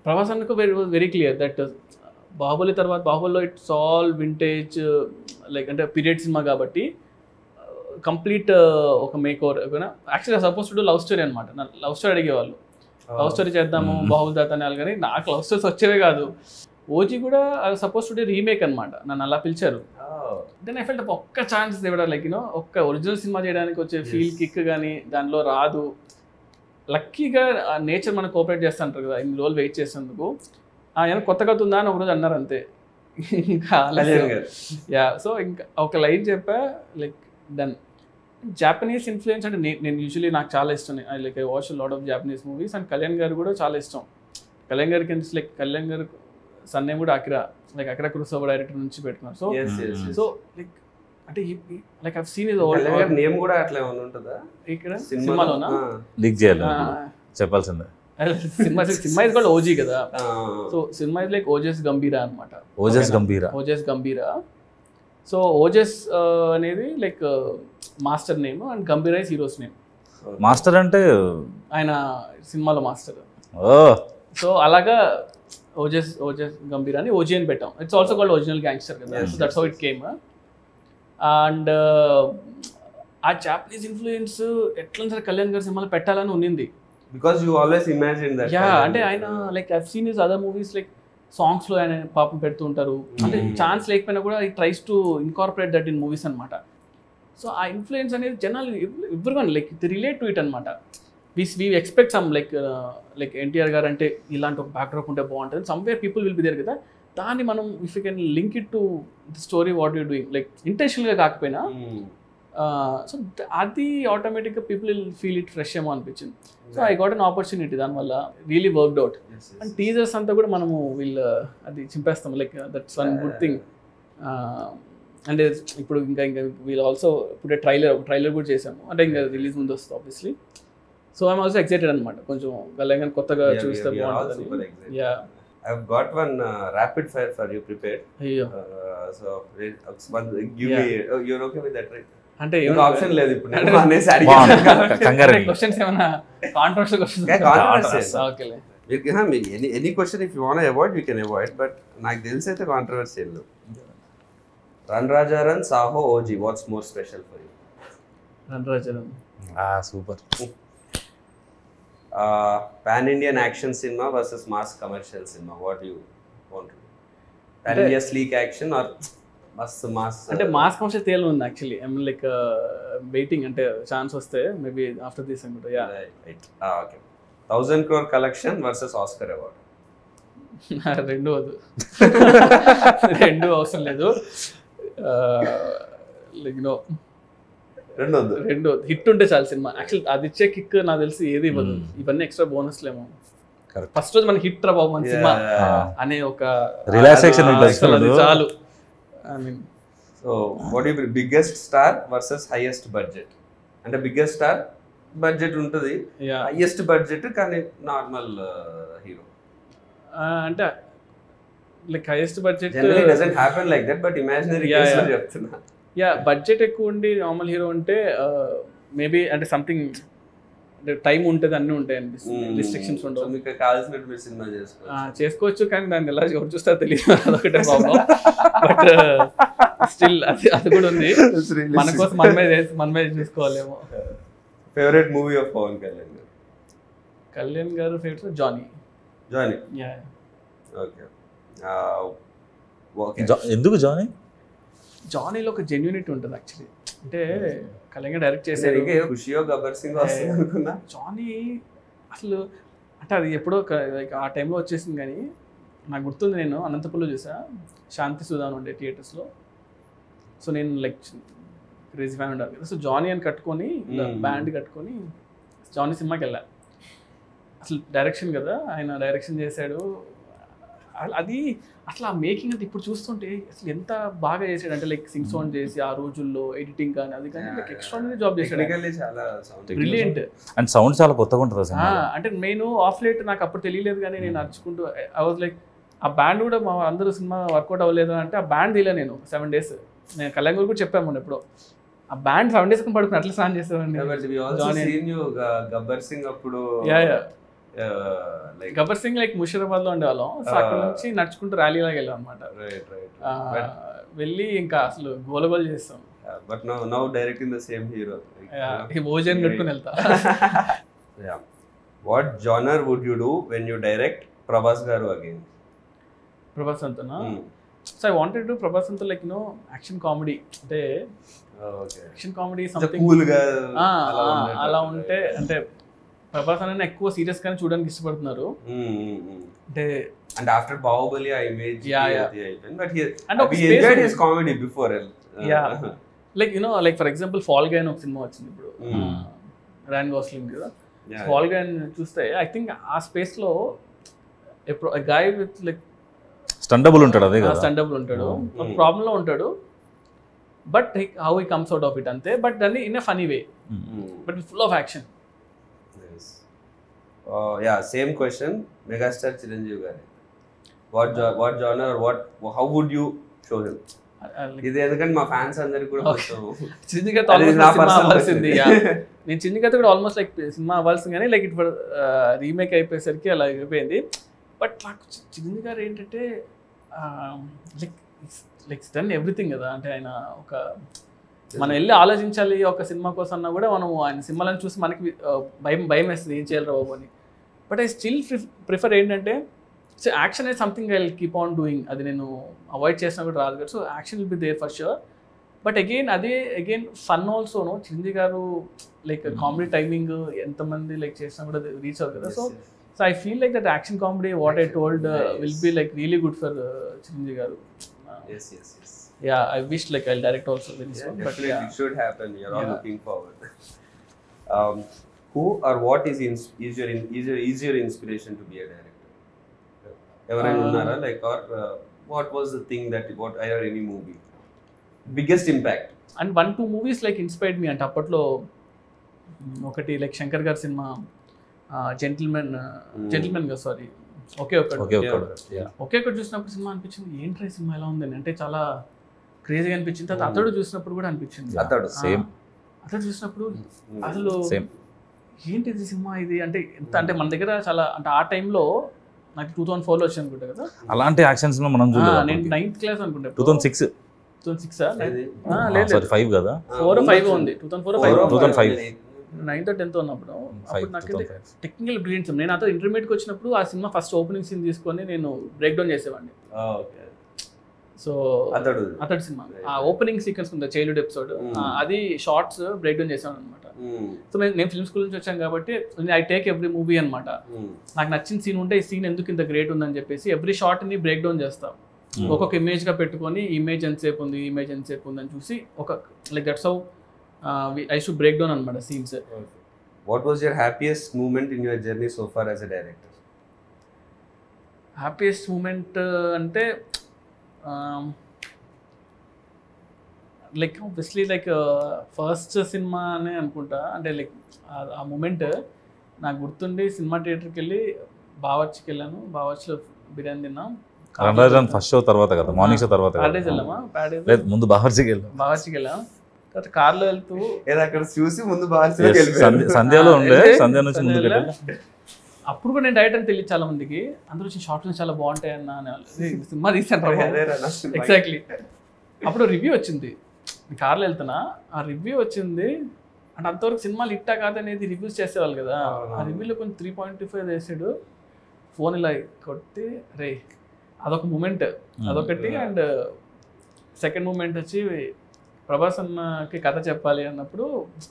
ప్రభాస్ అన్నకు very clear that Baahubali తర్వాత బాహుబలిలో ఇట్స్ ఆల్ వింటేజ్ లైక్ అంటే పీరియడ్ సినిమా కాబట్టి కంప్లీట్ ఒక మేక్ ఓవర్ యాక్చువల్గా సపోజ్ టు లవ్ స్టోరీ అనమాట. లవ్ స్టోరీ అడిగేవాళ్ళు, లవ్ స్టోరీ చేద్దాము బాహుబలి తాత అని, కానీ నాకు లవ్ స్టోరీస్ వచ్చేవే కాదు. ఓజీ కూడా సపోజ్ టు రీమేక్ అనమాట, నన్ను అలా పిలిచారు. దెన్ ఐ ఫెల్ట్ ఒక్క ఛాన్స్ ఇవ్వడం లైక్ ఒక్క ఒరిజినల్ సినిమా చేయడానికి వచ్చే ఫీల్ కిక్ కానీ దానిలో రాదు. లక్కీగా నేచర్ మనకు కోఆపరేట్ చేస్తుంటారు కదా, ఇన్ని రోజులు వెయిట్ చేసేందుకు. ఆయన కొత్తగా ఉందా అని ఒకరోజు అన్నారు అంతే. ఇంకా యా, సో ఇంకా ఒక లైన్ చెప్పా లైక్ డన్. జాపనీస్ ఇన్ఫ్లుయెన్స్ అంటే నేను యూజువలీ నాకు చాలా ఇష్టం. Like I watch lot of Japanese movies. And Kalyan గారు కూడా చాలా ఇష్టం. కళ్యాణ్ గారికి లైక్ కళ్యాణ్ గారు సన్ నేమ్ కూడా Akira, like Akira Kurosawa director నుంచి పెట్టుకున్నారు. సో లైక్ అంటే like I've seen is name కూడా అట్లా ఏమైనా ఉంటుందా ఇక్కడ సినిమాలోనా? లీక్ చేయాలి చెప్పాల్సిందే. సినిమా ఇస్ కాల్డ్ ఓజీ కదా. So cinema is like Ojas గంభీరా అనమాట. ఓజస్ గంభీరా. సో ఓజస్ అనేది like master name and గంభీరా is heroes name. Master అంటే ఆయన సినిమాలో మాస్టర్. సో అలాగా ఓజస్ గంభీరా అని ఓజీ అని పెట్టాం. It's also called original gangster కదా. So that's how it came. And ఆ జాపనీస్ ఇన్ఫ్లుయెన్స్ ఎట్లా సరే కళ్యాణ్ గారి సినిమాలో పెట్టాలని ఉన్నింది. Because you always imagine that. Yeah, అంటే ఆయన like I've seen his other movies like సాంగ్స్లో ఆయన పాపం పెడుతూ ఉంటారు. అంటే ఛాన్స్ లేకపోయినా కూడా ఈ tries to incorporate that in movies అనమాట. సో ఆ ఇన్ఫ్లుయెన్స్ అనేది జనాలు everyone like the relate to it అనమాట. We expect some like NTR garu అంటే ఇలాంటి ఒక బ్యాక్డ్రాప్ ఉంటే బాగుంటుంది. Somewhere people will be there కదా. దాన్ని మనం if you can link it to the story what you doing like ఇంటెన్షనల్గా కాకపోయినా సో అది ఆటోమేటిక్గా people will feel it fresh ఏమో అనిపించింది. So I got an opportunity, దానివల్ల really worked out. And teasers అంతా కూడా మనము అది చింపేస్తాం like that's one good thing. అంటే ఇప్పుడు ఇంకా వీల్ ఆల్సో ఇప్పుడు ట్రైలర్ కూడా చేసాము, అంటే ఇంకా రిలీజ్ ముందు వస్తుంది obviously. So I'm also excited అనమాట, కొంచెం కళ్యాణ్ కొత్తగా చూస్తే బాగుంటుంది. Yeah, I've got one rapid fire for you prepared. So give me, you're okay with that, right? అంటే ఆప్షన్ లేదు ఇప్పుడు క్వశ్చన్స్ ఏమైనా కాంట్రవర్షియల్ క్వశ్చన్స్? ఓకేలే, any question if you want to avoid you can avoid, but నాకు తెలిసి అయితే controversial. Run Raja run, Saaho, OG, what's more special for you? Run Raja run. Super. Pan Indian action cinema versus mass commercial cinema, what you want? Pan India sleek action or మస్తు mass? అంటే mass commercial తేలు ఉంది actually. I mean like waiting, అంటే chance వస్తే maybe after this అనుకుంటా. Yeah, right. Okay. 1000 crore collection versus Oscar award? రెండు అవసరం లేదు. లైక్ నో, రెండు హిట్ ఉంటే చాలు సినిమా. యాక్చువల్ అది ఇచ్చే కిక్ నాకు తెలిసి ఏది ఇవ్వదు. ఇవన్నీ ఎక్స్ట్రా బోనస్లేమో. ఫస్ట్ రోజు మనకి హిట్ రా బాబు మన సినిమా అనే ఒక రిలాక్సేషన్ చాలు. So what is biggest star versus highest budget? అంటే బిగ్గెస్ట్ స్టార్ బడ్జెట్ ఉంటుంది, హైయెస్ట్ బడ్జెట్ కానీ నార్మల్ హీరో. అంటే like highest budget doesn't happen like that, but imaginary case లో చెప్తున్నా. యా, బడ్జెట్ ఎక్కువ ఉండి నార్మల్ హీరో ఉంటే మేబీ అంటే సంథింగ్ టైం ఉంటుంది, అన్నీ ఉంటాయి అనిపిస్తుంది, రిస్ట్రిక్షన్స్ ఉండవు. మీకు కావాల్సినట్టు మీరు సినిమా చేసుకోవచ్చు, కానీ దాన్ని ఎలా ఎవరు చూస్తారో తెలియదు, అదొకటే ప్రాబ్లం. బట్ స్టిల్ అది కూడా ఉంది, మన కోసం మనమే చూసుకోవాలేమో. Favourite movie of Pawan Kalyan garu? Kalyan garu favourite Johnny. Okay. ఎందుకు జానీ? జానీలో ఒక జెన్యూనిటీ ఉంటుంది యాక్చువల్లీ. అంటే కళ్యాణ్ డైరెక్ట్ చేశారు, ఖుషియో గబ్బర్ సింగ్ వస్తుంది అనుకున్నా. జానీ అసలు అంటే అది ఎప్పుడో ఆ టైంలో వచ్చేసింది, కానీ నాకు గుర్తుంది, నేను అనంతపూర్లో చూసా, శాంతి సుధా ఉండే థియేటర్స్లో. సో నేను లైక్ క్రేజీ ఫ్యాన్ ఉండాలి కదా. సో జానీ అని కట్టుకొని బ్యాండ్ కట్టుకొని జానీ సినిమాకి వెళ్ళాను. అసలు డైరెక్షన్ కదా, ఆయన డైరెక్షన్ చేశాడు. అది అసలు ఆ మేకింగ్ అంతా ఇప్పుడు చూస్తుంటే అసలు ఎంత బాగా చేశాడు అంటే లైక్ సింగ్ సౌండ్ చేసి ఆ రోజుల్లో ఎడిటింగ్ కానీ అది కానీ లైక్ ఎక్స్ట్రాడినరీ జాబ్ చేశాడు. బ్రిలియంట్. అండ్ సౌండ్ చాలా కొత్తగా ఉంటుంది. అంటే నేను ఆఫ్ లైట్ నాకు అప్పుడు తెలియలేదు, కానీ నేను నడుచుకుంటూ ఐ వాజ్ లైక్ ఆ బ్యాండ్ కూడా మా అందరూ సినిమా వర్కౌట్ అవ్వలేదు అంటే ఆ బ్యాండ్ తీయలే నేను 7 days. నేను కళ్యాణ్ కూడా చెప్పాము ఎప్పుడో, ఆ బ్యాండ్ 7 days పడుకుని అట్లా స్నానం చేసేవాడిని. గబ్బర్ సింగ్ అప్పుడు లైక్ గబ్బర్ సింగ్ లైక్ ముషీరాబాద్ లో ఉండేవాళ్ళం. సో అక్కడ నుంచి నడుచుకుంటూ ర్యాలీ లాగా వెళ్ళాం అనమాట. వెళ్ళి ఇంకా అసలు గోలగోలు చేస్తాం. But now directing the same hero. భోజనం కట్టుకుని వెళ్తా. What genre would you do when you direct Prabhas garu again? Prabhas అంతనా? So I wanted to Prabhas అంతా లైక్ నో యాక్షన్ కామెడీ, అంటే యాక్షన్ కామెడీ సంథింగ్ అలా ఉంటే, అంటే ప్రభాస్ అనే ఎక్కువ సీరియస్ గానే చూడడానికి ఇష్టపడుతున్నారు. అంటే ఆఫ్టర్ బాహుబలి ఆ ఇమేజ్ అయిపోయింది, but he enjoyed his comedy before. Like you know like for example Fall Guy అని ఒక సినిమా వచ్చింది ఇప్పుడు, రాయన్ గోస్లింగ్ కదా. ఫాల్ గై చూస్తే ఐ థింక్ ఆ స్పేస్ లో గాయ్ విత్ లైక్ స్టండబుల్ ఉంటాడు, అదే కదా స్టండబుల్ ఉంటాడు, ప్రాబ్లం లో ఉంటాడు, but how he comes out of it అంతే. బట్ దాన్ని in a funny way, but full of action. Same question megastar Chiranjeevi గారి, what genre, how would you show him? ఇది ఎందుకంటే మా ఫ్యాన్స్ అందరికి కూడా చిరంజీవి గారితో అవ్వాల్సింది. నేను చిరంజీవి గారితో కూడా ఆల్మోస్ట్ లైక్ సినిమా అవ్వాల్సింది, కానీ లైక్ ఇప్పుడు రీమేక్ అయిపోయేసరికి అలా అయిపోయింది. బట్ నాకు చిరంజీవి గారు ఏంటంటే లైక్ డన్ ఎవ్రీథింగ్ కదా. అంటే ఆయన ఒక మనం వెళ్ళి ఆలోచించాలి ఒక సినిమా కోసం అన్నా కూడా మనం ఆయన సినిమాలను చూసి మనకి భయం వేస్తుంది, ఏం చేయాలి బాబు అని. బట్ ఐ స్టిల్ ప్రిఫర్ ఏంటంటే, సో యాక్షన్ అనేది something I will keep on doing. అది నేను అవాయిడ్ చేసినా కూడా రాదు కదా. So action will be there for sure. But again fun ఆల్సోను. Chiranjeevi garu like comedy timing ఎంతమంది లైక్ చేసినా కూడా రీచ్ అవుతుంది కదా. So I feel like that action comedy what I told will be like really good for Chiranjeevi garu. Yes. Yeah, I wish like I'll direct also with this one. But it should happen. You're all looking forward. Who or what is your inspiration to be a director? Evaraina unnara like, or what was the thing that or any movie biggest impact? And 1-2 movies like inspired me. అంటే అప్పట్లో ఒకటి like Shankar గారి cinema gentlemen గా sorry ఒకే ఒకటి చూసినప్పుడు cinema అనిపించింది, ఏంట్రా cinema ఎలా ఉందని. అంటే చాలా క్రేజీగా అనిపించింది. తర్వాత అతడు చూసినప్పుడు కూడా అనిపించింది. అతడు చూసినప్పుడు అసలు ఏంటిది సినిమా ఇది అంటే ఎంత, అంటే మన దగ్గర చాలా, అంటే ఆ టైంలో నాకు 2004లో వచ్చి అనుకుంటా కదా అలాంటి యాక్షన్స్ లో మనం నేను 9th క్లాస్ అనుకుంటా. 2006 లేదు 5 కదా, 4 or 5 ఉంది. 2005 9th or 10th ఉన్నప్పుడు. అప్పుడు నాకైతే టెక్నికల్ బ్రిలియన్స్. నేను అతను ఇంటర్మీడియట్కి వచ్చినప్పుడు ఆ సినిమా ఫస్ట్ ఓపెనింగ్ సీన్ తీసుకొని నేను బ్రేక్ డౌన్ చేసేవాడిని. సో అతడు సినిమా ఆ ఓపెనింగ్ సీక్వెన్స్ ఉంది, చైల్డ్హుడ్ ఎపిసోడ్, అది షార్ట్స్ బ్రేక్ డౌన్ చేసాను అనమాట. సో నేను ఫిల్మ్ స్కూల్ నుంచి వచ్చాను కాబట్టి ఐ టేక్ ఎవ్రీ మూవీ అనమాట. నాకు నచ్చిన సీన్ ఉంటే ఈ సీన్ ఎందుకు ఇంత గ్రేట్ ఉందని చెప్పేసి ఎవ్రీ షార్ట్ ని బ్రేక్ డౌన్ చేస్తాం. ఒక్కొక్క ఇమేజ్ గా పెట్టుకొని ఇమేజ్ ఎంతసేపు ఉంది అని చూసి ఒక like that's how I should break down anamata scenes. What was your happiest moment in your journey so far as a director? Happiest moment ante like obviously like first cinema ane anukunta. Ante like aa moment నాకు గుర్తుండి cinema థియేటర్కి వెళ్ళి బావర్చికి వెళ్ళాను. బావర్చిలో బిర్యానీ తిన్నాం. Ramzan first show తర్వాత కదా, morning show తర్వాత ప్యాడేజ్ వెళ్ళామా? లేదు, ముందు బావర్చికి వెళ్ళాం. తర్వాత కార్లో వెళ్తూ అక్కడ చూసి ముందు సంధ్యలో ఉండే, సంధ్య నుంచి ముందు అప్పుడు కూడా నేను డైరెక్ట్ అని తెలియదు చాలా మందికి. అందరూ వచ్చి షార్ట్స్ చాలా బాగుంటాయి అన్న సినిమా తీసాను. ఎగ్జాక్ట్లీ అప్పుడు రివ్యూ వచ్చింది. కార్లో వెళ్తున్నా, ఆ రివ్యూ వచ్చింది. అంటే అంతవరకు సినిమాలు ఇట్టా కాదనేది రివ్యూస్ చేసేవాళ్ళు కదా. ఆ రివ్యూలో కొంచెం 3.25 వేసాడు. ఫోన్ ఇలా కొట్టి రే, అదొక మూమెంట్, అదొకటి. అండ్ సెకండ్ మూమెంట్ వచ్చి ప్రభాస్ అన్నకి కథ చెప్పాలి అన్నప్పుడు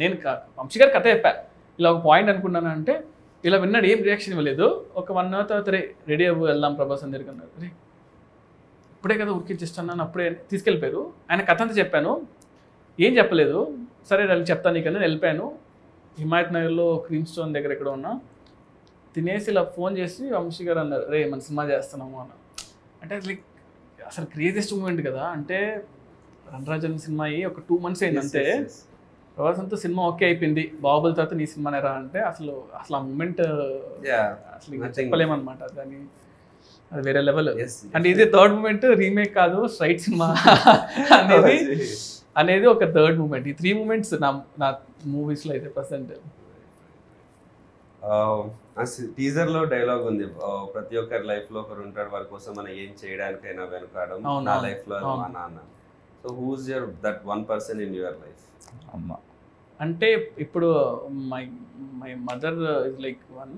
నేను వంశీ గారి కథ చెప్పా. ఇలా ఒక పాయింట్ అనుకున్నాను అంటే ఇలా విన్నాడు, ఏం రియాక్షన్ ఇవ్వలేదు. ఒక 1 hour తర్వాత రెడీ అవ్వు వెళ్దాం ప్రభాస్ అని దగ్గరికి అన్నారు. రే ఇప్పుడే కదా ఉరికిచ్చిస్తున్నాను, అప్పుడే తీసుకెళ్ళిపోయారు. ఆయన కథ అంతా చెప్పాను, ఏం చెప్పలేదు. సరే వాళ్ళు చెప్తాను నీకన్నా వెళ్ళిపోయాను. హిమాయత్ నగర్లో క్రీమ్ స్టోన్ దగ్గర ఎక్కడ ఉన్నా తినేసి ఇలా ఫోన్ చేసి వంశీ గారు అన్నారు, రే మన సినిమా చేస్తున్నాము అన్న. అంటే లైక్ అసలు క్రేజియస్ట్ మూమెంట్ కదా. అంటే రణరాజన్ సినిమా అయ్యి ఒక 2 months అయింది అంతే. ప్రభాస్ అంతా సినిమా ఓకే అయిపోయింది, బాహుబలి తర్వాత నీ సినిమానే రా అంటే అసలు ఆ మూమెంట్ అసలు చెప్పలేమన్నమాట. దాన్ని అది వేరే లెవెల్. అంటే ఇది థర్డ్ మూమెంట్, రీమేక్ కాదు, స్ట్రైట్ సినిమా అనేది ఒక థర్డ్ మూమెంట్. ఈ 3 moments నా మూవీస్లో అయితే ప్రెసెంట్. టీజర్ లో డైలాగ్ ఉంది, ప్రతి ఒక్కరి లైఫ్ లో ఒకరు ఉంటాడు వారి కోసం మనం ఏం చేయడానికైనా వెనుకాడం, అవును, నా అవును, లైఫ్ లో అవును. మా నాన్న. So who's your that one person in your life? అమ్మ. అంటే ఇప్పుడు my mother is like one,